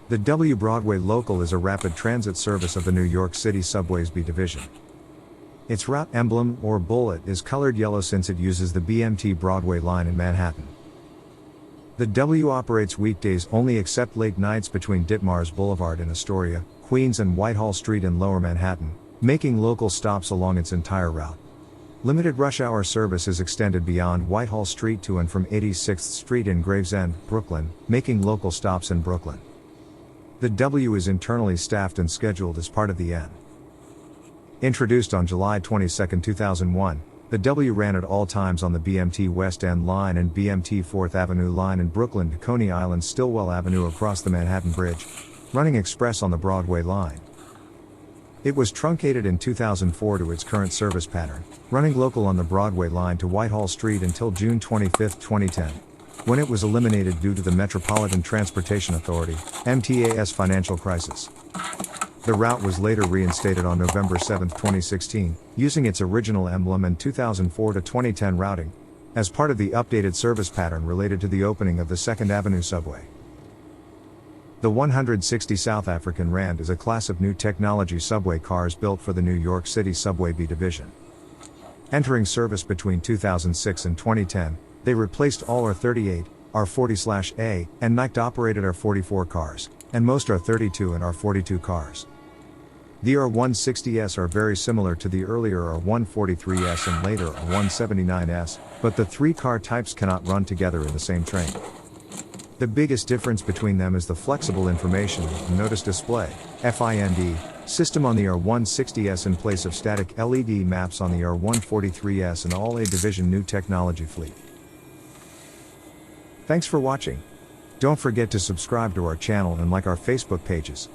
The W Broadway Local is a rapid transit service of the New York City Subway's B division. Its route emblem, or bullet, is colored yellow since it uses the BMT Broadway line in Manhattan. The W operates weekdays only except late nights between Ditmars Boulevard in Astoria, Queens and Whitehall Street in Lower Manhattan, making local stops along its entire route. Limited rush hour service is extended beyond Whitehall Street to and from 86th Street in Gravesend, Brooklyn, making local stops in Brooklyn. The W is internally staffed and scheduled as part of the N. Introduced on July 22, 2001, the W ran at all times on the BMT West End Line and BMT 4th Avenue Line in Brooklyn to Coney Island Stillwell Avenue across the Manhattan Bridge, running express on the Broadway line. It was truncated in 2004 to its current service pattern, running local on the Broadway line to Whitehall Street until June 25, 2010. When it was eliminated due to the Metropolitan Transportation Authority, MTA's financial crisis. The route was later reinstated on November 7, 2016, using its original emblem and 2004 to 2010 routing, as part of the updated service pattern related to the opening of the 2nd Avenue subway. The 160 South African Rand is a class of new technology subway cars built for the New York City Subway B division. Entering service between 2006 and 2010, they replaced all R38, R40/A, and Nike-operated R44 cars, and most R32 and R42 cars. The R160s are very similar to the earlier R143s and later R179s, but the three car types cannot run together in the same train. The biggest difference between them is the flexible information notice display (FIND) system on the R160s in place of static LED maps on the R143s and all A division new technology fleet. Thanks for watching. Don't forget to subscribe to our channel and like our Facebook pages.